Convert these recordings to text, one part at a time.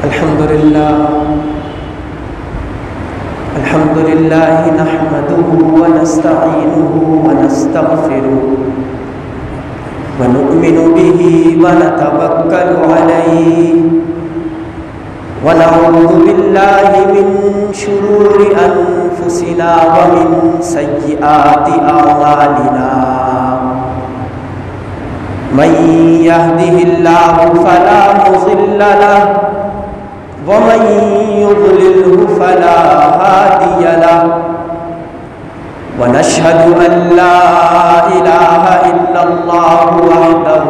الحمد لله نحمده ونستعينه ونستغفره ونؤمن به ونتوكل عليه ونعوذ بالله من شرور أنفسنا ومن سيئات أعمالنا من يهده الله فلا مضل له ومن يضلله فلا هادي له ونشهد أن لا إله إلا الله وحده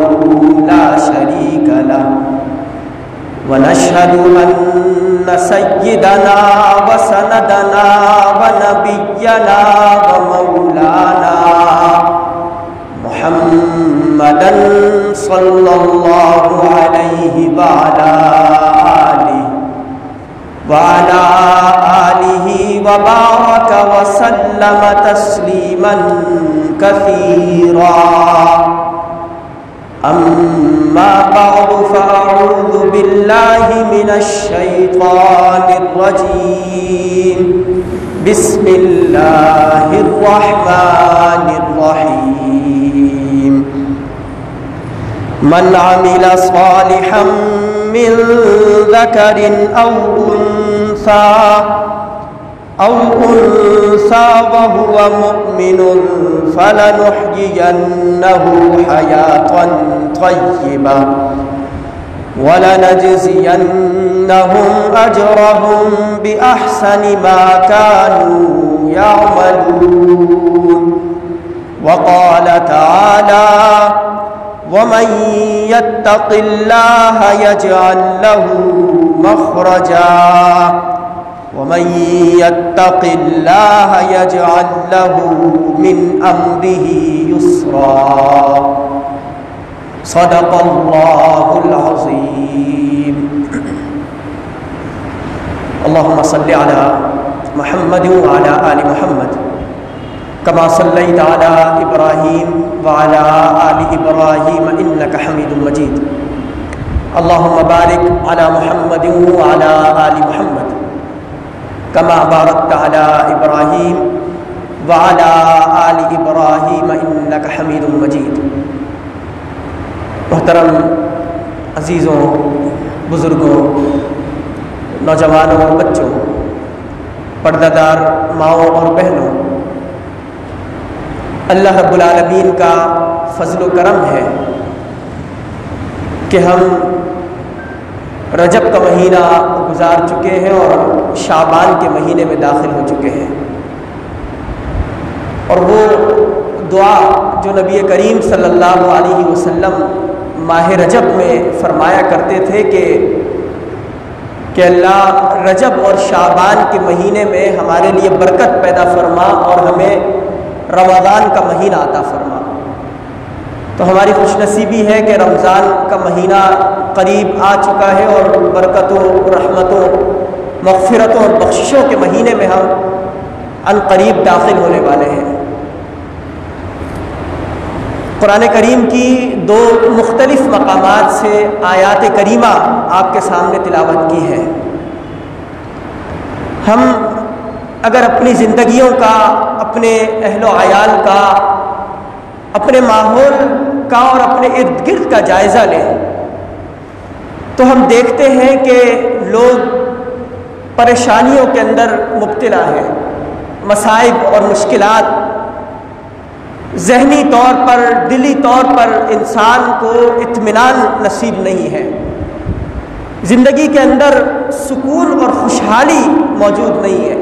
لا شريك له ونشهد أن سيدنا وسندنا ونبينا ومولانا محمدا صلى الله عليه وعلى آله وبارك وسلم تسليما كثيرا أما بعد فأعوذ بالله من الشيطان الرجيم بسم الله الرحمن الرحيم من عمل صالحا من ذكر أو أنثى وهو مؤمن فلنحيينه حياة طيبة ولنجزينهم أجرهم بأحسن ما كانوا يعملون وقال تعالى ومن يتق الله يجعل له مخرجا ومن يتق الله يجعل له من أمره يسرا صدق الله العظيم اللهم صل على محمد وعلى آل محمد كما صليت على إبراهيم وعلى آل إبراهيم إنك حميد مجيد اللهم بارك على محمد وعلى آل محمد كما باركت على إبراهيم وعلى آل إبراهيم إنك حميد مجيد محترم عزیزوں، بزرگوں، نوجوانوں اور بچوں، پردہ دار ماؤں اور بہنوں، اللہ رب العالمین کا فضل و کرم ہے کہ ہم رجب کا مہینہ گزار چکے ہیں اور شعبان کے مہینے میں داخل ہو چکے ہیں، اور وہ دعا جو نبی کریم صلی اللہ علیہ وسلم ماہ رجب میں فرمایا کرتے تھے کہ اللہ رجب اور شعبان کے مہینے میں ہمارے لیے برکت پیدا فرما اور ہمیں رمضان کا مہینہ عطا فرما، تو ہماری خوش نصیبی ہے کہ رمضان کا مہینہ قریب آ چکا ہے اور برکتوں، رحمتوں، مغفرتوں اور بخششوں کے مہینے میں ہم ان قریب داخل ہونے والے ہیں۔ قرآن کریم کی دو مختلف مقامات سے آیات کریمہ آپ کے سامنے تلاوت کی ہے۔ ہم اگر اپنی زندگیوں کا، اپنے اہل و عیال کا، اپنے ماحول کا اور اپنے ارد گرد کا جائزہ لیں تو ہم دیکھتے ہیں کہ لوگ پریشانیوں کے اندر مبتلا ہیں، مصائب اور مشکلات، ذہنی طور پر، دلی طور پر انسان کو اطمینان نصیب نہیں ہے، زندگی کے اندر سکون اور خوشحالی موجود نہیں ہے،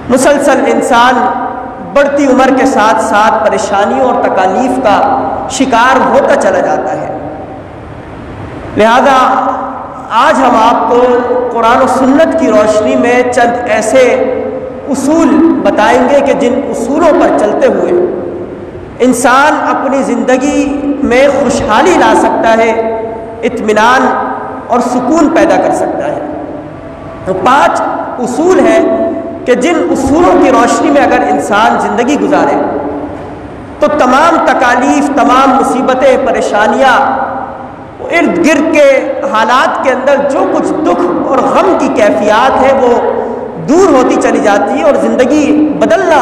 مسلسل انسان بڑھتی عمر کے ساتھ ساتھ پریشانیوں اور تکالیف کا شکار ہوتا چلا جاتا ہے۔ لہذا آج ہم آپ کو قرآن و سنت کی روشنی میں چند ایسے اصول بتائیں گے کہ جن اصولوں پر چلتے ہوئے انسان اپنی زندگی میں خوشحالی لا سکتا ہے، اطمینان اور سکون پیدا کر سکتا ہے۔ تو 5 اصول ہیں کہ جن اصولوں کی روشنی میں اگر انسان زندگی گزارے تو تمام تکالیف، تمام مصیبتیں، پریشانیاں ارد گرد کے حالات کے اندر جو کچھ دکھ اور غم کی کیفیات ہے وہ دور ہوتی چلی جاتی ہے اور زندگی بدلنا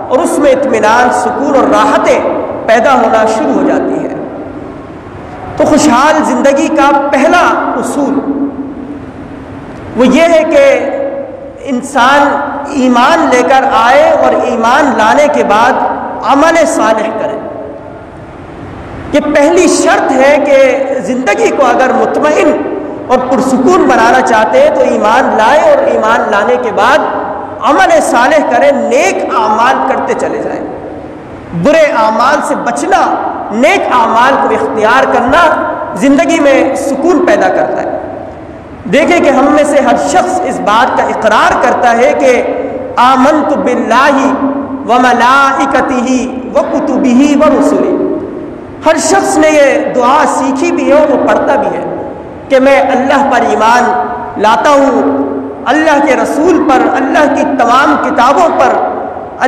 اور اس میں اطمینان، سکون اور راحتیں پیدا ہونا شروع ہو جاتی ہے۔ تو خوشحال زندگی کا پہلا اصول وہ یہ ہے کہ انسان ایمان لے کر آئے اور ایمان لانے کے بعد عمل صالح کرے۔ یہ پہلی شرط ہے کہ زندگی کو اگر مطمئن اور پرسکون بنانا چاہتے ہیں تو ایمان لائے اور ایمان لانے کے بعد عمل صالح کریں، نیک اعمال کرتے چلے جائیں۔ برے اعمال سے بچنا، نیک اعمال کو اختیار کرنا زندگی میں سکون پیدا کرتا ہے۔ دیکھیں کہ ہم میں سے ہر شخص اس بات کا اقرار کرتا ہے کہ آمنت باللہ وملائکتہ وکتبہ ورسلہ۔ ہر شخص نے یہ دعا سیکھی بھی ہے اور وہ پڑھتا بھی ہے کہ میں اللہ پر ایمان لاتا ہوں، اللہ کے رسول پر، اللہ کی تمام کتابوں پر،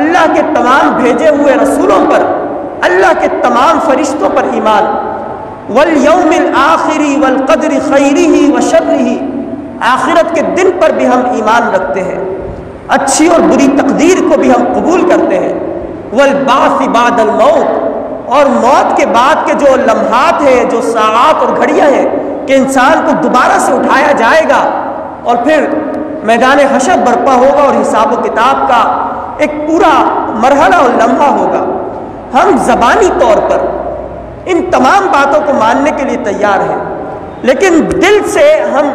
اللہ کے تمام بھیجے ہوئے رسولوں پر، اللہ کے تمام فرشتوں پر ایمان، والیوم الآخر والقدر خیرہ وشرہ، آخرت کے دن پر بھی ہم ایمان رکھتے ہیں، اچھی اور بری تقدیر کو بھی ہم قبول کرتے ہیں، والبعث بعد الموت، اور موت کے بعد کے جو لمحات ہیں، جو ساعات اور گھڑیاں ہیں کہ انسان کو دوبارہ سے اٹھایا جائے گا اور پھر میدان حشر برپا ہوگا اور حساب و کتاب کا ایک پورا مرحلہ اور لمحہ ہوگا۔ ہم زبانی طور پر ان تمام باتوں کو ماننے کے لیے تیار ہیں، لیکن دل سے ہم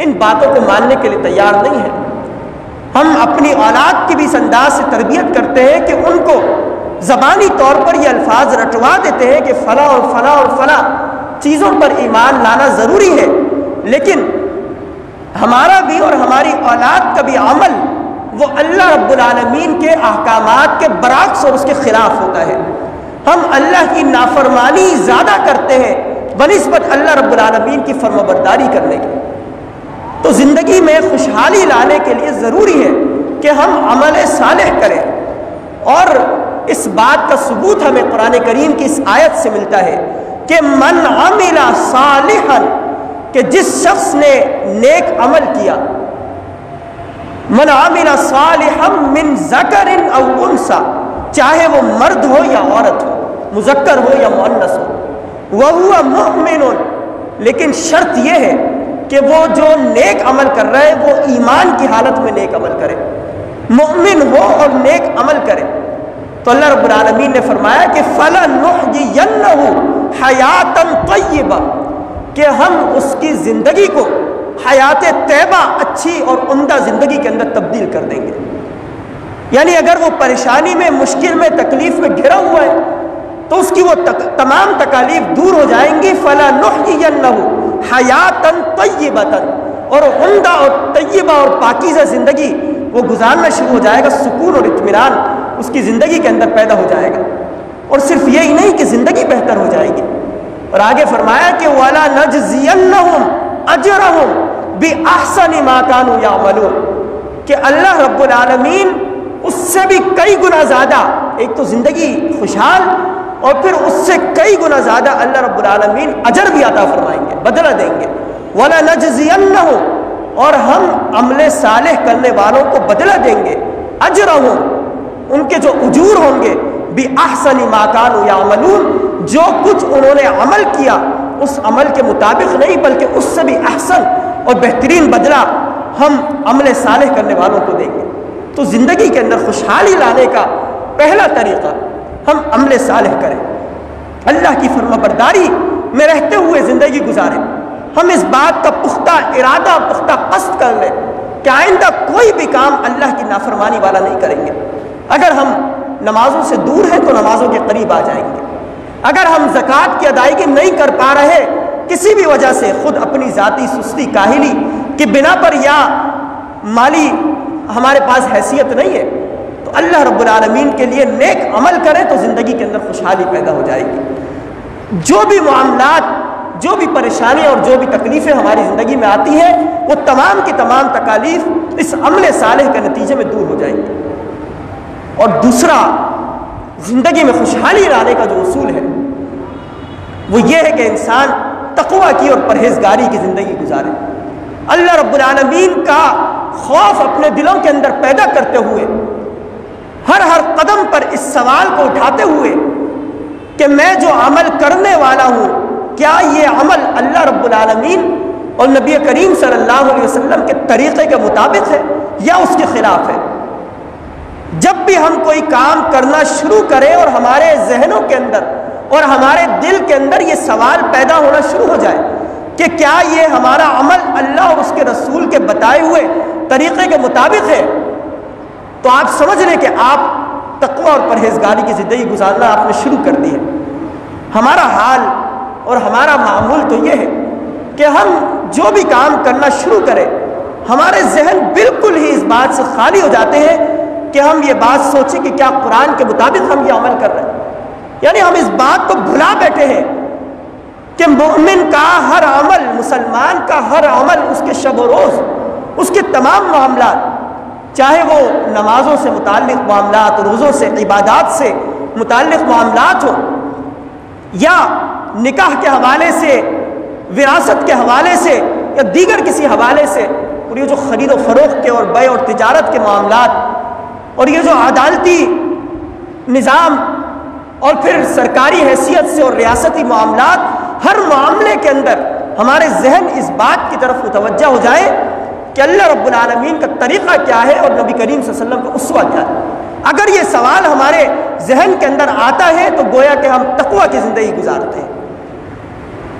ان باتوں کو ماننے کے لیے تیار نہیں ہیں۔ ہم اپنی اولاد کی بھی اس انداز سے تربیت کرتے ہیں کہ ان کو زبانی طور پر یہ الفاظ رٹوا دیتے ہیں کہ فلاں اور فلاں اور فلاں چیزوں پر ایمان لانا ضروری ہے، لیکن ہمارا بھی اور ہماری اولاد کا بھی عمل وہ اللہ رب العالمین کے احکامات کے برعکس اور اس کے خلاف ہوتا ہے۔ ہم اللہ کی نافرمانی زیادہ کرتے ہیں بنسبت اللہ رب العالمین کی فرمانبرداری کرنے کی۔ تو زندگی میں خوشحالی لانے کے لیے ضروری ہے کہ ہم عمل صالح کریں، اور اس بات کا ثبوت ہمیں قرآن کریم کی اس آیت سے ملتا ہے کہ من عمل صالحا، کہ جس شخص نے نیک عمل کیا، من عمل صالحا من ذکر او انثی، چاہے وہ مرد ہو یا عورت ہو، مذکر ہو یا مؤنث ہو، وہو مؤمن، لیکن شرط یہ ہے کہ وہ جو نیک عمل کر رہا ہے وہ ایمان کی حالت میں نیک عمل کرے، مؤمن ہو اور نیک عمل کرے۔ تو اللہ رب العالمین نے فرمایا کہ فَلَنُحْيِيَنَّهُ حَيَاتًا طَيِّبَةً، کہ ہم اس کی زندگی کو حیات طیبہ، اچھی اور عمدہ زندگی کے اندر تبدیل کر دیں گے۔ یعنی اگر وہ پریشانی میں، مشکل میں، تکلیف میں گھرا ہوا ہے تو اس کی وہ تمام تکالیف دور ہو جائیں گی۔ فَلَنُحْيِيَنَّهُ حَيَاتًا طَيِّبَةً، اور عمدہ اور طیبہ اور پاکیزہ زندگی وہ گزارنا شروع ہو جائے گا، سکون اور اطمینان اس کی زندگی کے اندر پیدا ہو جائے گا۔ اور صرف یہی نہیں کہ زندگی بہتر ہو جائے گی، اور آگے فرمایا کہ وَلَا نَجْزِيَنَّهُمْ أَجْرَهُمْ بِأَحْسَنِ مَا كَانُوا يَعْمَلُونَ، کہ اللہ رب العالمین اس سے بھی کئی گنا زیادہ، ایک تو زندگی خوشحال اور پھر اس سے کئی گنا زیادہ اللہ رب العالمین اجر بھی عطا فرمائیں گے، بدلہ دیں گے۔ وَلَا نَجْزِيَنَّهُمْ، اور ہم عمل صالح کرنے والوں کو بدلہ دیں گے، اجرہم، ان کے جو اجور ہوں گے، بِأَحْسَنِ مَا كَانُوا يَعْمَلُونَ، جو کچھ انہوں نے عمل کیا اس عمل کے مطابق نہیں بلکہ اس سے بھی احسن اور بہترین بدلہ ہم عمل صالح کرنے والوں کو دیں گے۔ تو زندگی کے اندر خوشحالی لانے کا پہلا طریقہ ہم عمل صالح کریں، اللہ کی فرمانبرداری میں رہتے ہوئے زندگی گزاریں۔ ہم اس بات کا پختہ ارادہ، پختہ قصد کر لیں کہ آئندہ کوئی بھی کام اللہ کی نافرمانی والا نہیں کریں گے۔ اگر ہم نمازوں سے دور ہیں تو نمازوں کے قریب آ جائیں گے۔ اگر ہم زکوٰۃ کی ادائیگی نہیں کر پا رہے کسی بھی وجہ سے، خود اپنی ذاتی سستی کاہلی کی بنا پر، یا مالی ہمارے پاس حیثیت نہیں ہے، تو اللہ رب العالمین کے لیے نیک عمل کریں تو زندگی کے اندر خوشحالی پیدا ہو جائے گی۔ جو بھی معاملات، جو بھی پریشانیاں اور جو بھی تکلیفیں ہماری زندگی میں آتی ہیں وہ تمام کی تمام تکالیف اس عمل صالح کے نتیجے میں دور ہو جائیں گی۔ اور دوسرا زندگی میں خوشحالی لانے کا جو اصول ہے وہ یہ ہے کہ انسان تقوی کی اور پرہیزگاری کی زندگی گزاریں۔ اللہ رب العالمین کا خوف اپنے دلوں کے اندر پیدا کرتے ہوئے، ہر قدم پر اس سوال کو اٹھاتے ہوئے کہ میں جو عمل کرنے والا ہوں، کیا یہ عمل اللہ رب العالمین اور نبی کریم صلی اللہ علیہ وسلم کے طریقے کے مطابق ہے یا اس کے خلاف ہے؟ جب بھی ہم کوئی کام کرنا شروع کریں اور ہمارے ذہنوں کے اندر اور ہمارے دل کے اندر یہ سوال پیدا ہونا شروع ہو جائے کہ کیا یہ ہمارا عمل اللہ اور اس کے رسول کے بتائے ہوئے طریقے کے مطابق ہے، تو آپ سمجھ لیں کہ آپ تقوی اور پرہیزگاری کی زندگی گزارنا آپ نے شروع کر دی ہے۔ ہمارا حال اور ہمارا معمول تو یہ ہے کہ ہم جو بھی کام کرنا شروع کریں، ہمارے ذہن بالکل ہی اس بات سے خالی ہو جاتے ہیں کہ ہم یہ بات سوچیں کہ کیا قرآن کے مطابق ہم یہ عمل کر رہے ہیں۔ یعنی ہم اس بات کو بھلا بیٹھے ہیں کہ مومن کا ہر عمل، مسلمان کا ہر عمل، اس کے شب و روز، اس کے تمام معاملات، چاہے وہ نمازوں سے متعلق معاملات، روزوں سے، عبادات سے متعلق معاملات ہوں، یا نکاح کے حوالے سے، وراثت کے حوالے سے، یا دیگر کسی حوالے سے، اور یہ جو خرید و فروخت کے اور بیع اور تجارت کے معاملات، اور یہ جو عدالتی نظام اور پھر سرکاری حیثیت سے اور ریاستی معاملات، ہر معاملے کے اندر ہمارے ذہن اس بات کی طرف متوجہ ہو جائے کہ اللہ رب العالمین کا طریقہ کیا ہے اور نبی کریم صلی اللہ علیہ وسلم کا اسوہ کیا ہے۔ اگر یہ سوال ہمارے ذہن کے اندر آتا ہے تو گویا کہ ہم تقوی کی زندگی گزارتے ہیں،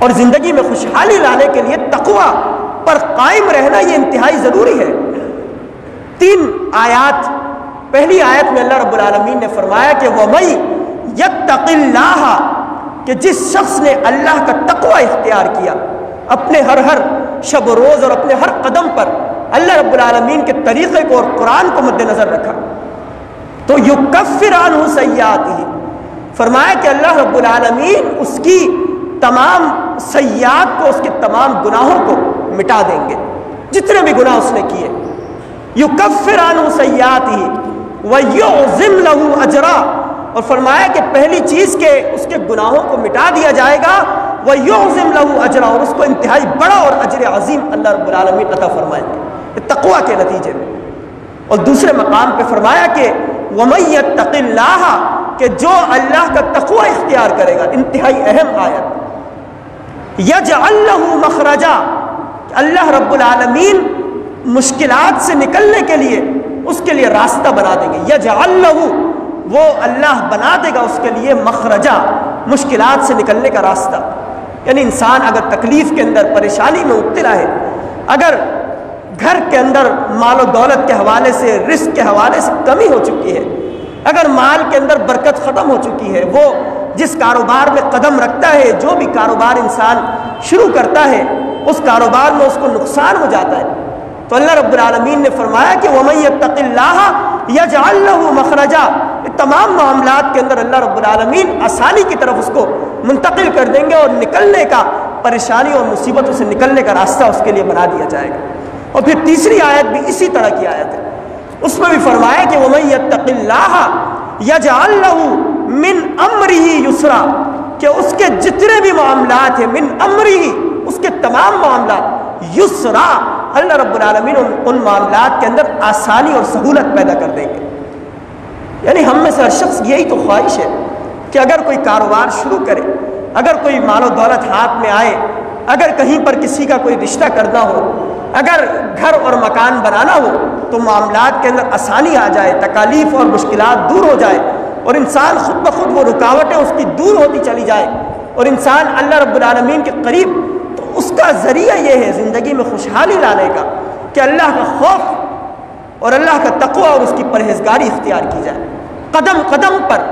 اور زندگی میں خوشحالی لانے کے لیے تقوی پر قائم رہنا یہ انتہائی ضروری ہے۔ 3 آیات، پہلی آیت میں اللہ رب العالمین نے فرمایا کہ وَمَن یتق اللہ، کہ جس شخص نے اللہ کا تقوی اختیار کیا، اپنے ہر شب و روز اور اپنے ہر قدم پر اللہ رب العالمین کے طریقے کو اور قرآن کو مد نظر رکھا، تو یکفر عنہ سیئاتہ، فرمایا کہ اللہ رب العالمین اس کی تمام سیئات کو، اس کے تمام گناہوں کو مٹا دیں گے، جتنے بھی گناہ اس نے کیے۔ یکفر عنہ سیئاتہ ویعظم لہ اجرا، اور فرمایا کہ پہلی چیز کہ اس کے گناہوں کو مٹا دیا جائے گا، وَيُعْظِمْ لَهُ أَجْرًا، اور اس کو انتہائی بڑا اور اجر عظیم اللہ رب العالمین عطا فرمائیں گے تقوی کے نتیجے میں۔ اور دوسرے مقام پہ فرمایا کہ وَمَن يَتَّقِ اللَّهَ، کہ جو اللہ کا تقوی اختیار کرے گا، انتہائی اہم آیت، يَجْعَلْ لَهُ مَخْرَجًا، اللہ رب العالمین مشکلات سے نکلنے کے لیے اس کے لیے راستہ بنا دیں گے۔ يَجْعَلْ لَهُ، وہ اللہ بنا دے گا اس کے لیے مخرجہ، مشکلات سے نکلنے کا راستہ۔ یعنی انسان اگر تکلیف کے اندر، پریشانی میں مبتلا ہے، اگر گھر کے اندر مال و دولت کے حوالے سے، رزق کے حوالے سے کمی ہو چکی ہے، اگر مال کے اندر برکت ختم ہو چکی ہے، وہ جس کاروبار میں قدم رکھتا ہے، جو بھی کاروبار انسان شروع کرتا ہے، اس کاروبار میں اس کو نقصان ہو جاتا ہے، تو اللہ رب العالمین نے فرمایا کہ وَمَن يَتَّقِ اللَّهَ يَجْعَلْ لَهُ مَخْرَجًا، تمام معاملات کے اندر اللہ رب العالمین آسانی کی طرف اس کو منتقل کر دیں گے، اور نکلنے کا، پریشانی اور مصیبتوں سے نکلنے کا راستہ اس کے لیے بنا دیا جائے گا۔ اور پھر تیسری آیت بھی اسی طرح کی آیت ہے، اس میں بھی فرمایا کہ وَمَن يَتَّقِ اللَّهَ يَجْعَلْ لَهُ مِنْ أَمْرِهِ يُسْرًا، کہ اس کے جتنے بھی معاملات ہیں، من امرہ، اس کے تمام معاملات، یسرا، اللہ رب العالمین ان معاملات کے اندر آسانی اور سہولت پیدا کر دیں گے۔ یعنی ہم میں سے ہر شخص یہی تو خواہش ہے کہ اگر کوئی کاروبار شروع کرے، اگر کوئی مال و دولت ہاتھ میں آئے، اگر کہیں پر کسی کا کوئی رشتہ کرنا ہو، اگر گھر اور مکان بنانا ہو، تو معاملات کے اندر آسانی آ جائے، تکالیف اور مشکلات دور ہو جائے، اور انسان خود بخود وہ رکاوٹیں اس کی دور ہوتی چلی جائے، اور انسان اللہ رب العالمین کے قریب، تو اس کا ذریعہ یہ ہے زندگی میں خوشحالی لانے کا کہ اللہ کا خوف اور اللہ کا تقوی اور اس کی پرہیزگاری اختیار کی جائے۔ قدم قدم پر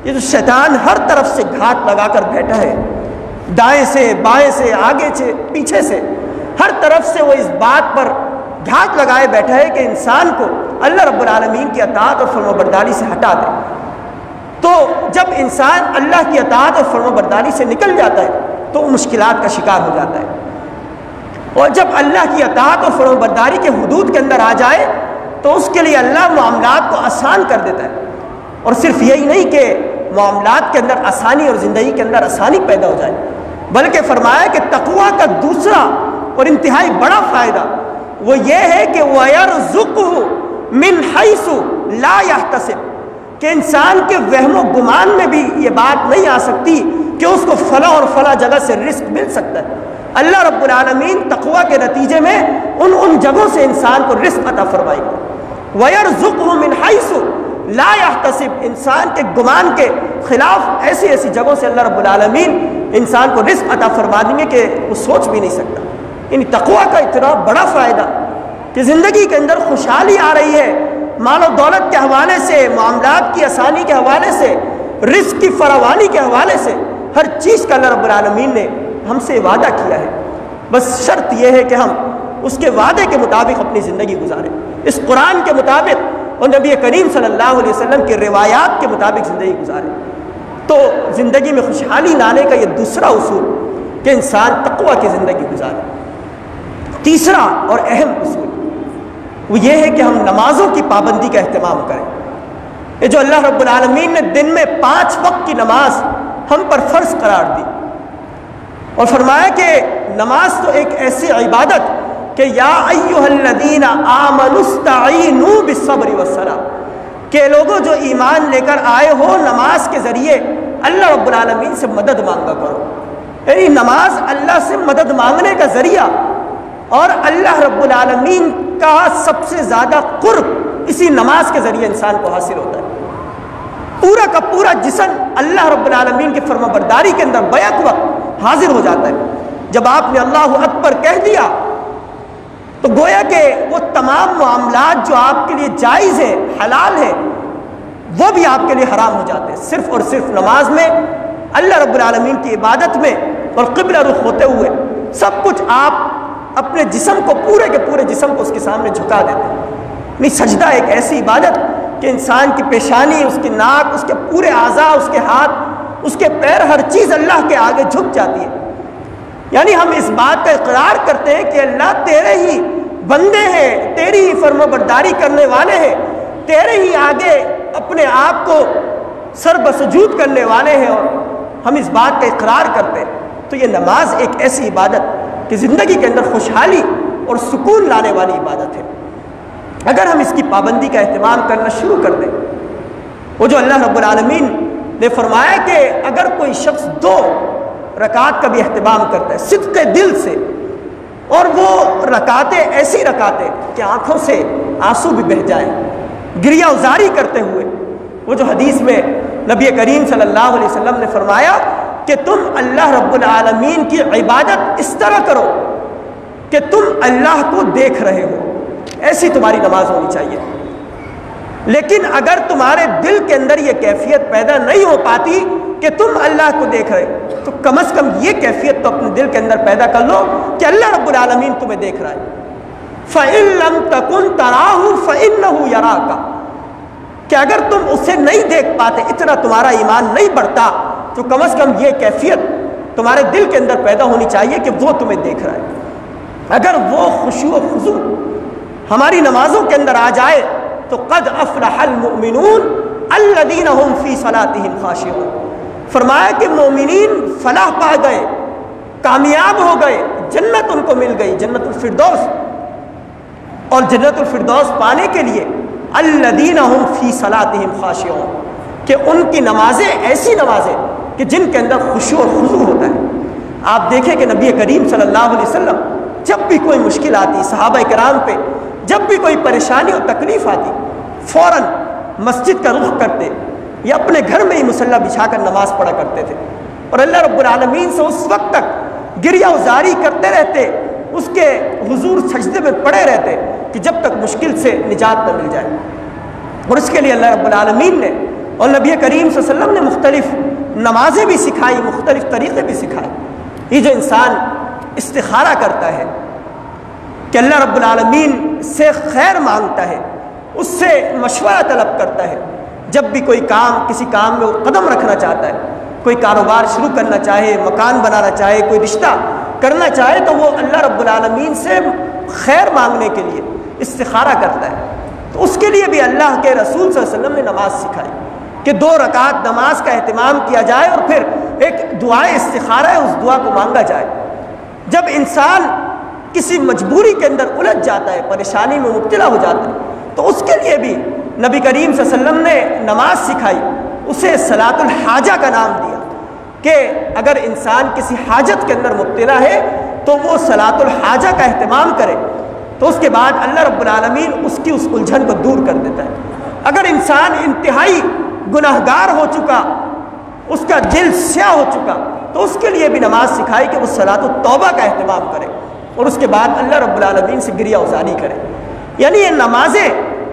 یہ جو شیطان ہر طرف سے گھات لگا کر بیٹھا ہے، دائیں سے، بائیں سے، آگے سے، پیچھے سے، ہر طرف سے وہ اس بات پر گھات لگائے بیٹھا ہے کہ انسان کو اللہ رب العالمین کی اطاعت اور فرمانبرداری سے ہٹا دے۔ تو جب انسان اللہ کی اطاعت اور فرمانبرداری سے نکل جاتا ہے تو وہ مشکلات کا شکار ہو جاتا ہے، اور جب اللہ کی اطاعت اور فرمانبرداری کے حدود کے اندر آ جائے تو اس کے لیے اللہ معاملات کو آسان کر دیتا ہے۔ اور صرف یہی نہیں کہ معاملات کے اندر آسانی اور زندگی کے اندر آسانی پیدا ہو جائے، بلکہ فرمایا کہ تقویٰ کا دوسرا اور انتہائی بڑا فائدہ وہ یہ ہے کہ وَيَرْزُقْهُ مِنْ حَيْثُ لَا يَحْتَسِبُ، کہ انسان کے وہم و گمان میں بھی یہ بات نہیں آ سکتی کہ اس کو فلاں اور فلاں جگہ سے رزق مل سکتا ہے۔ اللہ رب العالمین تقویٰ کے نتیجے میں ان جگہوں سے انسان کو رزق عطا فرمائے گا۔ وَيَرْزُقْهُ مِنْ حَيْثُ لَا يَحْتَسِبُ، انسان کے گمان کے خلاف ایسی ایسی جگہوں سے اللہ رب العالمین انسان کو رزق عطا فرما دیں گے کہ وہ سوچ بھی نہیں سکتا۔ یعنی تقویٰ کا اتنا بڑا فائدہ کہ زندگی کے اندر خوشحالی آ رہی ہے، مال و دولت کے حوالے سے، معاملات کی آسانی کے حوالے سے، رزق کی فراوانی کے حوالے سے، ہر چیز کا اللہ رب العالمین نے ہم سے وعدہ کیا ہے۔ بس شرط یہ ہے کہ ہم اس کے وعدے کے مطابق اپنی زندگی گزاریں، اس قرآن کے مطابق اور نبی کریم صلی اللہ علیہ وسلم کی روایات کے مطابق زندگی گزاریں، تو زندگی میں خوشحالی لانے کا یہ دوسرا اصول کہ انسان تقویٰ کی زندگی گزارے۔ تیسرا اور اہم اصول وہ یہ ہے کہ ہم نمازوں کی پابندی کا اہتمام کریں۔ یہ جو اللہ رب العالمین نے دن میں 5 وقت کی نماز ہم پر فرض قرار دی اور فرمایا کہ نماز تو ایک ایسی عبادت کہ یا ایھا الذین آمنوا استعینوا بالصبر والصلاۃ، کہ لوگوں جو ایمان لے کر آئے ہو نماز کے ذریعے اللہ رب العالمین سے مدد مانگا کرو۔ یعنی نماز اللہ سے مدد مانگنے کا ذریعہ اور اللہ رب العالمین کا سب سے زیادہ قرب اسی نماز کے ذریعے انسان کو حاصل ہوتا ہے۔ پورا کا پورا جسم اللہ رب العالمین کی فرما برداری کے اندر بیک وقت حاضر ہو جاتا ہے۔ جب آپ نے اللہ اکبر کہہ دیا تو گویا کہ وہ تمام معاملات جو آپ کے لیے جائز ہیں، حلال ہیں، وہ بھی آپ کے لیے حرام ہو جاتے ہیں۔ صرف اور صرف نماز میں اللہ رب العالمین کی عبادت میں اور قبلہ رخ ہوتے ہوئے سب کچھ آپ اپنے جسم کو، پورے کے پورے جسم کو اس کے سامنے جھکا دیتے ہیں۔ نہیں، سجدہ ایک ایسی عبادت کہ انسان کی پیشانی، اس کی ناک، اس کے پورے اعضاء، اس کے ہاتھ، اس کے پیر، ہر چیز اللہ کے آگے جھک جاتی ہے۔ یعنی ہم اس بات کا اقرار کرتے ہیں کہ اللہ تیرے ہی بندے ہیں، تیری ہی فرما برداری کرنے والے ہیں، تیرے ہی آگے اپنے آپ کو سر بسجود کرنے والے ہیں، اور ہم اس بات کا اقرار کرتے ہیں۔ تو یہ نماز ایک ایسی عبادت کہ زندگی کے اندر خوشحالی اور سکون لانے والی عبادت ہے۔ اگر ہم اس کی پابندی کا اہتمام کرنا شروع کر دیں، وہ جو اللہ رب العالمین نے فرمایا کہ اگر کوئی شخص 2 رکعت کا بھی اہتمام کرتا ہے صدق دل سے، اور وہ رکعتیں ایسی رکعتیں کہ آنکھوں سے آنسو بھی بہہ جائیں، گریہ ازاری کرتے ہوئے، وہ جو حدیث میں نبی کریم صلی اللہ علیہ وسلم نے فرمایا کہ تم اللہ رب العالمین کی عبادت اس طرح کرو کہ تم اللہ کو دیکھ رہے ہو، ایسی تمہاری نماز ہونی چاہیے۔ لیکن اگر تمہارے دل کے اندر یہ کیفیت پیدا نہیں ہو پاتی کہ تم اللہ کو دیکھ رہے، تو کم از کم یہ کیفیت تو اپنے دل کے اندر پیدا کر لو کہ اللہ رب العالمین تمہیں دیکھ رہا ہے۔ فَإِن لَمْ تَكُن تَرَاهُ فَإِنَّهُ يَرَاكَ، کہ اگر تم اسے نہیں دیکھ پاتے، اتنا تمہارا ایمان نہیں بڑھتا، تو کم از کم یہ کیفیت تمہارے دل کے اندر پیدا ہونی چاہیے کہ وہ تمہیں دیکھ رہا ہے۔ اگر وہ خشوع و خضوع ہماری نمازوں کے اندر آ جائے تو قد افلح المؤمنون الذین هم فی صلاتهم خاشعون، فرمایا کہ مومنین فلاح پا گئے، کامیاب ہو گئے، جنت ان کو مل گئی، جنت الفردوس، اور جنت الفردوس پانے کے لیے الذین هم فی صلاتهم خاشعون، کہ ان کی نمازیں ایسی نمازیں کہ جن کے اندر خشوع اور خضوع ہوتا ہے۔ آپ دیکھیں کہ نبی کریم صلی اللہ علیہ وسلم جب بھی کوئی مشکل آتی، صحابہ کرام پہ جب بھی کوئی پریشانی اور تکلیف آتی، فوراً مسجد کا رخ کرتے یا اپنے گھر میں ہی مصلی بچھا کر نماز پڑھا کرتے تھے، اور اللہ رب العالمین سے اس وقت تک گریہ ازاری کرتے رہتے، اس کے حضور سجدے میں پڑے رہتے کہ جب تک مشکل سے نجات نہ مل جائے۔ اور اس کے لیے اللہ رب العالمین نے اور نبی کریم صلی اللہ علیہ وسلم نے مختلف نمازیں بھی سکھائی، مختلف طریقے بھی سکھائے۔ یہ جو انسان استخارہ کرتا ہے کہ اللہ رب العالمین سے خیر مانگتا ہے، اس سے مشورہ طلب کرتا ہے، جب بھی کوئی کام، کسی کام میں وہ قدم رکھنا چاہتا ہے، کوئی کاروبار شروع کرنا چاہے، مکان بنانا چاہے، کوئی رشتہ کرنا چاہے، تو وہ اللہ رب العالمین سے خیر مانگنے کے لیے استخارہ کرتا ہے۔ تو اس کے لیے بھی اللہ کے رسول صلی اللہ علیہ وسلم نے نماز سکھائی کہ 2 رکعت نماز کا اہتمام کیا جائے، اور پھر ایک دعائے استخارہ ہے، اس دعا کو مانگا جائے۔ جب انسان کسی مجبوری کے اندر الجھ جاتا ہے، پریشانی میں مبتلا ہو جاتا ہے، تو اس کے لیے بھی نبی کریم صلی اللہ علیہ وسلم نے نماز سکھائی، اسے صلاۃ الحاجہ کا نام دیا کہ اگر انسان کسی حاجت کے اندر مبتلا ہے تو وہ صلاۃ الحاجہ کا اہتمام کرے، تو اس کے بعد اللہ رب العالمین اس کی اس الجھن کو دور کر دیتا ہے۔ اگر انسان انتہائی گناہگار ہو چکا، اس کا دل سیاہ ہو چکا، تو اس کے لیے بھی نماز سکھائی کہ وہ صلاۃ التوبہ کا اہتمام کرے اور اس کے بعد اللہ رب العالمین سے گریہ ازاری کرے۔ یعنی یہ نمازیں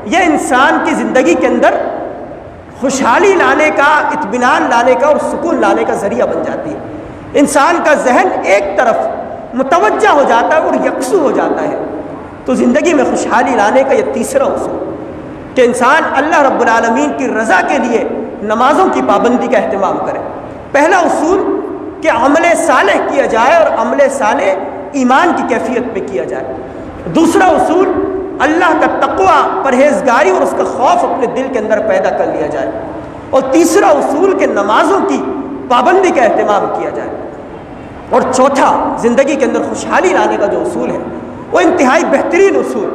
یہ انسان کی زندگی کے اندر خوشحالی لانے کا، اطمینان لانے کا اور سکون لانے کا ذریعہ بن جاتی ہے۔ انسان کا ذہن ایک طرف متوجہ ہو جاتا ہے اور یکسو ہو جاتا ہے۔ تو زندگی میں خوشحالی لانے کا یہ تیسرا اصول کہ انسان اللہ رب العالمین کی رضا کے لیے نمازوں کی پابندی کا اہتمام کرے۔ پہلا اصول کہ عمل صالح کیا جائے اور عمل صالح ایمان کی کیفیت پہ کیا جائے۔ دوسرا اصول اللہ کا تقوی، پرہیزگاری اور اس کا خوف اپنے دل کے اندر پیدا کر لیا جائے۔ اور تیسرا اصول کہ نمازوں کی پابندی کا اہتمام کیا جائے۔ اور چوتھا زندگی کے اندر خوشحالی لانے کا جو اصول ہے وہ انتہائی بہترین اصول،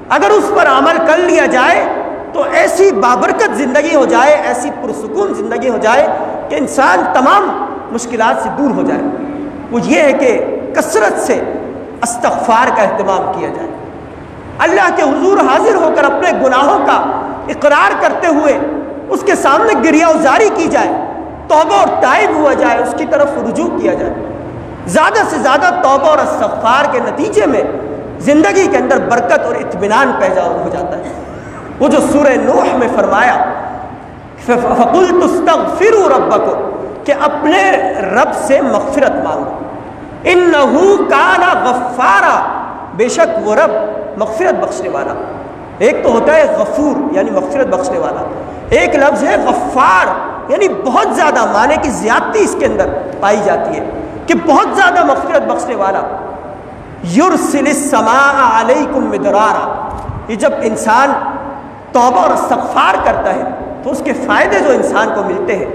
اگر اس پر عمل کر لیا جائے تو ایسی بابرکت زندگی ہو جائے، ایسی پرسکون زندگی ہو جائے کہ انسان تمام مشکلات سے دور ہو جائے۔ وہ یہ ہے کہ کثرت سے استغفار کا اہتمام کیا جائے، اللہ کے حضور حاضر ہو کر اپنے گناہوں کا اقرار کرتے ہوئے اس کے سامنے گریہ ازاری کی جائے، توبہ اور تائب ہوا جائے، اس کی طرف رجوع کیا جائے۔ زیادہ سے زیادہ توبہ اور استغفار کے نتیجے میں زندگی کے اندر برکت اور اطمینان پیدا ہو جاتا ہے۔ وہ جو سورہ نوح میں فرمایا فَقُلْتُ اسْتَغْفِرُوا رَبَّكُمْ کہ اپنے رب سے مغفرت مانگو، إِنَّهُ كَانَ غَفَّارًا بے شک وہ رب مغفرت بخشنے والا۔ ایک تو ہوتا ہے غفور یعنی مغفرت بخشنے والا، ایک لفظ ہے غفار یعنی بہت زیادہ، معنی کی زیادتی اس کے اندر پائی جاتی ہے کہ بہت زیادہ مغفرت بخشنے والا۔ یرسل السماء علیکم مدرارا، یہ جب انسان توبہ اور استغفار کرتا ہے تو اس کے فائدے جو انسان کو ملتے ہیں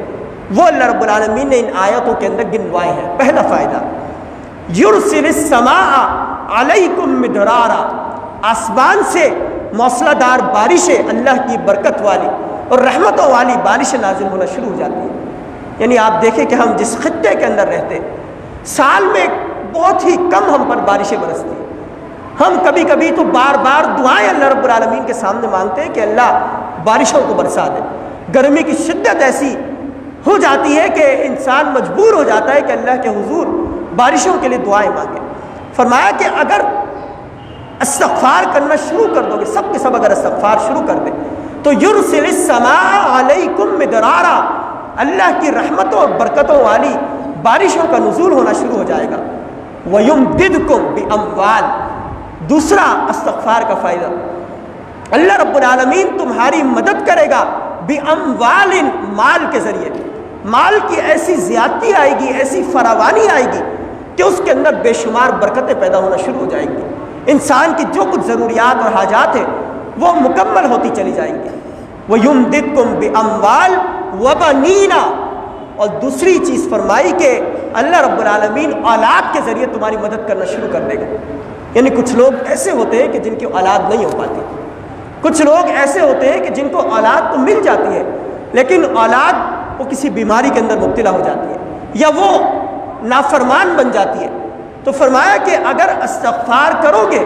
وہ اللہ رب العالمین نے ان آیتوں کے اندر گنوائے ہیں۔ پہلا فائدہ یرسل السماء علیکم مدرارا، آسمان سے موسلا دار بارشیں، اللہ کی برکت والی اور رحمتوں والی بارشیں نازل ہونا شروع ہو جاتی ہیں۔ یعنی آپ دیکھیں کہ ہم جس خطے کے اندر رہتے ہیں سال میں بہت ہی کم ہم پر بارشیں برستی ہیں۔ ہم کبھی کبھی تو بار بار دعائیں اللہ رب العالمین کے سامنے مانگتے ہیں کہ اللہ بارشوں کو برسا دے۔ گرمی کی شدت ایسی ہو جاتی ہے کہ انسان مجبور ہو جاتا ہے کہ اللہ کے حضور بارشوں کے لیے دعائیں مانگے۔ فرمایا کہ اگر استغفار کرنا شروع کر دو گے، سب کے سب اگر استغفار شروع کر دیں تو یرسل السماء علیکم مدرارا، اللہ کی رحمتوں اور برکتوں والی بارشوں کا نزول ہونا شروع ہو جائے گا۔ وَيُمْدِدْكُمْ بِأَمْوَالٍ، دوسرا استغفار کا فائدہ، اللہ رب العالمین تمہاری مدد کرے گا بِأَمْوَالٍ، مال کے ذریعے۔ مال کی ایسی زیادتی آئے گی، ایسی فراوانی آئے گی کہ اس کے اندر بے شمار برکتیں پیدا ہونا شروع ہو جائیں گی۔ انسان کی جو کچھ ضروریات اور حاجات ہیں وہ مکمل ہوتی چلی جائیں گی۔ وَيُمْدِدْكُمْ بِأَمْوَالٍ وَبَنِينَ، اور دوسری چیز فرمائی کہ اللہ رب العالمین اولاد کے ذریعے تمہاری مدد کرنا شروع کر دے گا۔ یعنی کچھ لوگ ایسے ہوتے ہیں کہ جن کی اولاد نہیں ہو پاتی، کچھ لوگ ایسے ہوتے ہیں کہ جن کو اولاد تو مل جاتی ہے لیکن اولاد وہ کسی بیماری کے اندر مبتلا ہو جاتی ہے یا وہ نافرمان بن جاتی ہے۔ تو فرمایا کہ اگر استغفار کرو گے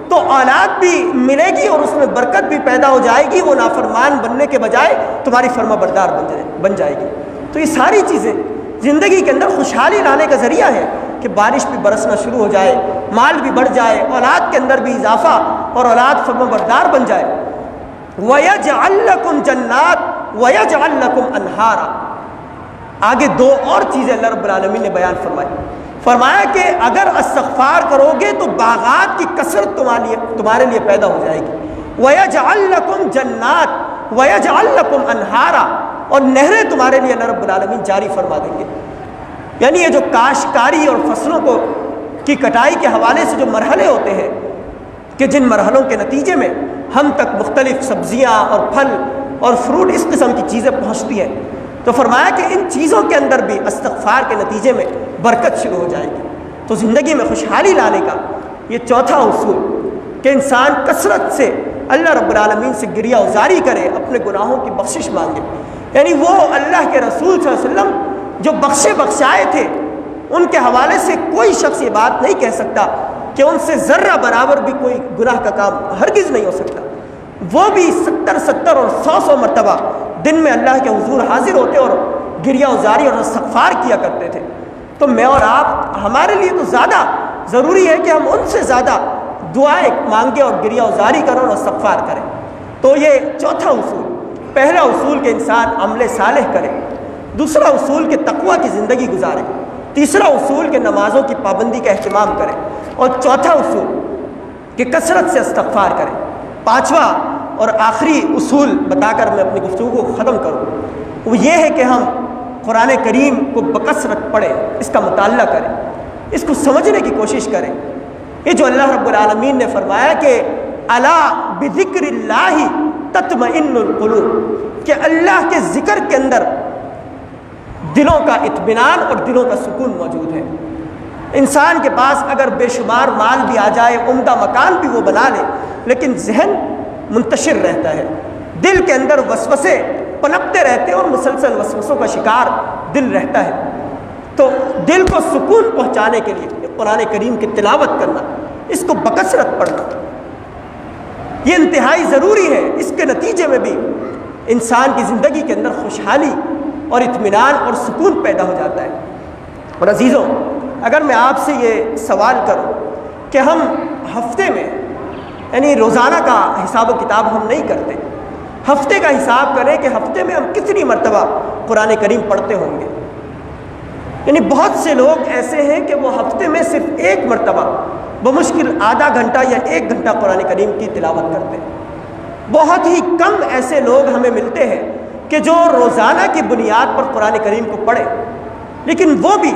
تو اولاد بھی ملے گی اور اس میں برکت بھی پیدا ہو جائے گی، وہ نافرمان بننے کے بجائے تمہاری فرما بردار بن جائے گی۔ تو یہ ساری چیزیں زندگی کے اندر خوشحالی لانے کا ذریعہ ہے کہ بارش بھی برسنا شروع ہو جائے، مال بھی بڑھ جائے، اولاد کے اندر بھی اضافہ اور اولاد فرما بردار بن جائے۔ وَيَجْعَلْ لَكُمْ جَنَّاتٍ وَيَجْعَلْ لَكُمْ أَنْهَارًا، آگے دو اور چیزیں اللہ رب العالمین نے بیان فرمائی۔ فرمایا کہ اگر استغفار کرو گے تو باغات کی کثرت تمہارے لیے پیدا ہو جائے گی۔ وَيَجْعَلْ لَكُمْ جَنَّاتٍ وَيَجْعَلْ لَكُمْ أَنْهَارًا، اور نہریں تمہارے لیے اللہ رب العالمین جاری فرما دیں گے۔ یعنی یہ جو کاشتکاری اور فصلوں کی کٹائی کے حوالے سے جو مرحلے ہوتے ہیں کہ جن مرحلوں کے نتیجے میں ہم تک مختلف سبزیاں اور پھل اور فروٹ اس قسم کی چیزیں پہنچتی ہیں، تو فرمایا کہ ان چیزوں کے اندر بھی استغفار کے نتیجے میں برکت شروع ہو جائے گی۔ تو زندگی میں خوشحالی لانے کا یہ چوتھا اصول کہ انسان کثرت سے اللہ رب العالمین سے گریہ ازاری کرے، اپنے گناہوں کی بخشش مانگے۔ یعنی وہ اللہ کے رسول صلی اللہ علیہ وسلم جو بخشائے تھے، ان کے حوالے سے کوئی شخص یہ بات نہیں کہہ سکتا کہ ان سے ذرہ برابر بھی کوئی گناہ کا کام ہرگز نہیں ہو سکتا۔ وہ بھی 70 اور 100 مرتبہ دن میں اللہ کے حضور حاضر ہوتے اور گریہ ازاری اور استغفار کیا کرتے تھے۔ تو میں اور آپ، ہمارے لیے تو زیادہ ضروری ہے کہ ہم ان سے زیادہ دعائیں مانگیں اور گریہ ازاری کریں اور استغفار کریں۔ تو یہ چوتھا اصول، پہلا اصول کہ انسان عمل صالح کرے، دوسرا اصول کہ تقوی کی زندگی گزارے، تیسرا اصول کہ نمازوں کی پابندی کا اہتمام کرے، اور چوتھا اصول کہ کثرت سے استغفار کرے۔ پانچواں اور آخری اصول بتا کر میں اپنی گفتگو کو ختم کروں، وہ یہ ہے کہ ہم قرآن کریم کو بکثرت پڑھیں، اس کا مطالعہ کریں، اس کو سمجھنے کی کوشش کریں۔ یہ جو اللہ رب العالمین نے فرمایا کہ الا بذکر اللہ تطمئن القلوب، کہ اللہ کے ذکر کے اندر دلوں کا اطمینان اور دلوں کا سکون موجود ہے۔ انسان کے پاس اگر بے شمار مال بھی آ جائے، عمدہ مکان بھی وہ بنا لے، لیکن ذہن منتشر رہتا ہے، دل کے اندر وسوسے پنپتے رہتے ہیں اور مسلسل وسوسوں کا شکار دل رہتا ہے۔ تو دل کو سکون پہنچانے کے لیے قرآن کریم کی تلاوت کرنا، اس کو بکثرت پڑھنا، یہ انتہائی ضروری ہے۔ اس کے نتیجے میں بھی انسان کی زندگی کے اندر خوشحالی اور اطمینان اور سکون پیدا ہو جاتا ہے۔ اور عزیزوں، اگر میں آپ سے یہ سوال کروں کہ ہم ہفتے میں، یعنی روزانہ کا حساب و کتاب ہم نہیں کرتے، ہفتے کا حساب کریں کہ ہفتے میں ہم کتنی مرتبہ قرآن کریم پڑھتے ہوں گے۔ یعنی بہت سے لوگ ایسے ہیں کہ وہ ہفتے میں صرف ایک مرتبہ بمشکل آدھا گھنٹہ یا 1 گھنٹہ قرآن کریم کی تلاوت کرتے ہیں۔ بہت ہی کم ایسے لوگ ہمیں ملتے ہیں کہ جو روزانہ کی بنیاد پر قرآن کریم کو پڑھیں، لیکن وہ بھی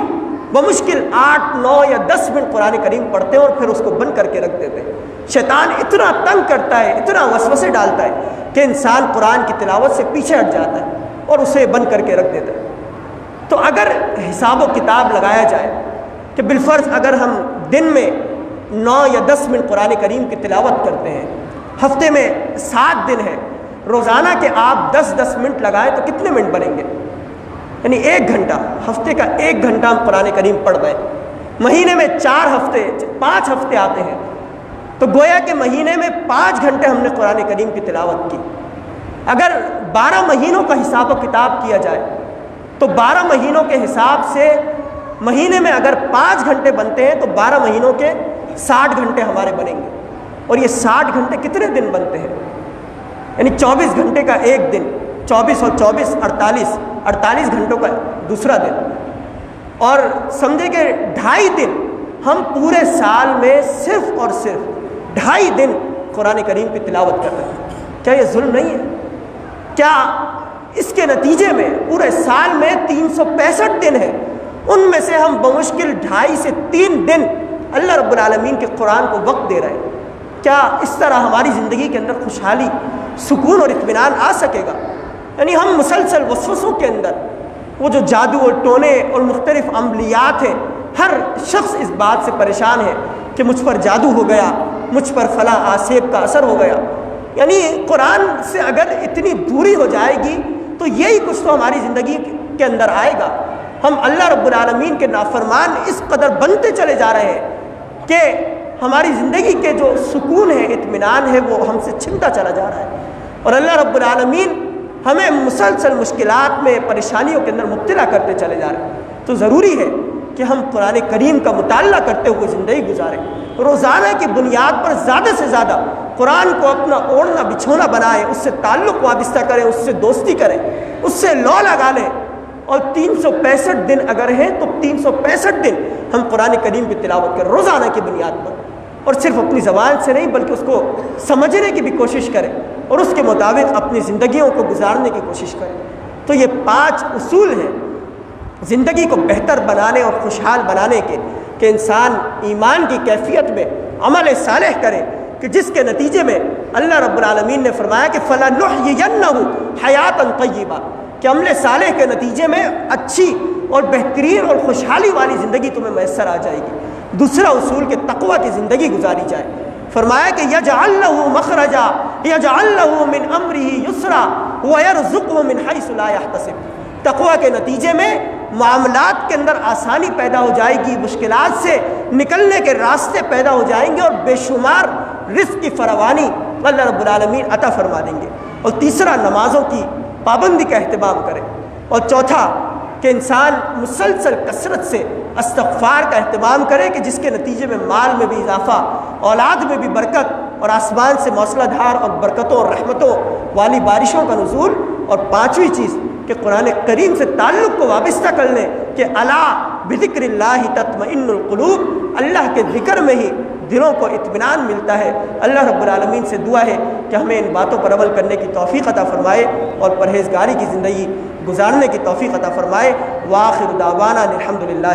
بمشکل 8، 9 یا 10 منٹ قرآن کریم پڑھتے ہیں اور پھر اس کو بند کر کے رکھ دیتے ہیں۔ شیطان اتنا تنگ کرتا ہے، اتنا وسوسے ڈالتا ہے کہ انسان قرآن کی تلاوت سے پیچھے ہٹ جاتا ہے اور اسے بند کر کے رکھ دیتا ہے۔ تو اگر حساب و کتاب لگایا جائے کہ بالفرض اگر ہم دن میں 9 یا 10 منٹ قرآن کریم کی تلاوت کرتے ہیں، ہفتے میں 7 دن ہے، روزانہ کے آپ 10 منٹ لگائیں تو کتنے منٹ بنیں گے؟ یعنی 1 گھنٹہ، ہفتے کا 1 گھنٹہ ہم قرآن کریم پڑھ رہے ہیں۔ مہینے میں 5 ہفتے آتے ہیں، تو گویا کہ مہینے میں 5 گھنٹے ہم نے قرآن کریم کی تلاوت کی۔ اگر 12 مہینوں کا حساب و کتاب کیا جائے تو 12 مہینوں کے حساب سے مہینے میں اگر 5 گھنٹے بنتے ہیں تو 12 مہینوں کے 60 گھنٹے ہمارے بنیں گے۔ اور یہ 60 گھنٹے کتنے دن بنتے ہیں؟ یعنی 24 گھنٹے کا ایک دن، 24 اور 24 48 گھنٹوں کا دوسرا دن، اور سمجھے کہ 2.5 دن ہم پورے سال میں صرف اور صرف 2.5 دن قرآن کریم کی تلاوت کر رہے ہیں۔ کیا یہ ظلم نہیں ہے؟ کیا اس کے نتیجے میں پورے سال میں 365 دن ہیں، ان میں سے ہم بمشکل 2.5 سے 3 دن اللہ رب العالمین کے قرآن کو وقت دے رہے ہیں؟ کیا اس طرح ہماری زندگی کے اندر خوشحالی، سکون اور اطمینان آ سکے گا؟ یعنی ہم مسلسل وسوسوں کے اندر، وہ جو جادو اور ٹونے اور مختلف عملیات ہیں، ہر شخص اس بات سے پریشان ہے کہ مجھ پر جادو ہو گیا، مجھ پر فلاں آسیب کا اثر ہو گیا۔ یعنی قرآن سے اگر اتنی دوری ہو جائے گی تو یہی کچھ تو ہماری زندگی کے اندر آئے گا۔ ہم اللہ رب العالمین کے نافرمان اس قدر بنتے چلے جا رہے ہیں کہ ہماری زندگی کے جو سکون ہے، اطمینان ہے، وہ ہم سے چھنتا چلا جا رہا ہے، اور اللہ رب العالمین ہمیں مسلسل مشکلات میں، پریشانیوں کے اندر مبتلا کرتے چلے جا رہے ہیں۔ تو ضروری ہے کہ ہم قرآن کریم کا مطالعہ کرتے ہوئے زندگی گزاریں، روزانہ کی بنیاد پر زیادہ سے زیادہ قرآن کو اپنا اوڑھنا بچھونا بنائیں، اس سے تعلق وابستہ کریں، اس سے دوستی کریں، اس سے لو لگا لیں، اور 365 دن اگر ہیں تو 365 دن ہم قرآن کریم کی تلاوت کریں روزانہ کی بنیاد پر، اور صرف اپنی زبان سے نہیں بلکہ اس کو سمجھنے کی بھی کوشش کریں اور اس کے مطابق اپنی زندگیوں کو گزارنے کی کوشش کریں۔ تو یہ 5 اصول ہیں زندگی کو بہتر بنانے اور خوشحال بنانے کے، کہ انسان ایمان کی کیفیت میں عمل صالح کرے، کہ جس کے نتیجے میں اللہ رب العالمین نے فرمایا کہ فَلَنُحْيِيَنَّهُ حَيَاتًا طَيِّبَةً، کہ عمل صالح کے نتیجے میں اچھی اور بہترین اور خوشحالی والی زندگی تمہیں میسر آ جائے گی۔ دوسرا اصول کہ تقوی کی زندگی گزاری جائے۔ فرمایا کہ یجعل لہ مخرجا یجعل لہ من امرہ یسرا ویرزقہ من حیث لا یحتسب۔ تقوی کے نتیجے میں معاملات کے اندر آسانی پیدا ہو جائے گی، مشکلات سے نکلنے کے راستے پیدا ہو جائیں گے، اور بے شمار رزق کی فراوانی اللہ رب العالمین عطا فرما دیں گے۔ اور تیسرا نمازوں کی پابندی کا اہتمام کرے۔ اور چوتھا کہ انسان مسلسل کثرت سے استغفار کا اہتمام کرے کہ جس کے نتیجے میں مال میں بھی اضافہ، اولاد میں بھی برکت، اور آسمان سے موسلا دھار اور برکتوں اور رحمتوں والی بارشوں کا نزول۔ اور پانچویں چیز کہ قرآن کریم سے تعلق کو وابستہ کر لیں کہ الا بذکر اللہ تطمئن القلوب، اللہ کے ذکر میں ہی دلوں کو اطمینان ملتا ہے۔ اللہ رب العالمین سے دعا ہے کہ ہمیں ان باتوں پر عمل کرنے کی توفیق عطا فرمائے اور پرہیزگاری کی زندگی گزارنے کی توفیق عطا فرمائے۔ وآخر دعوانا الحمدللہ۔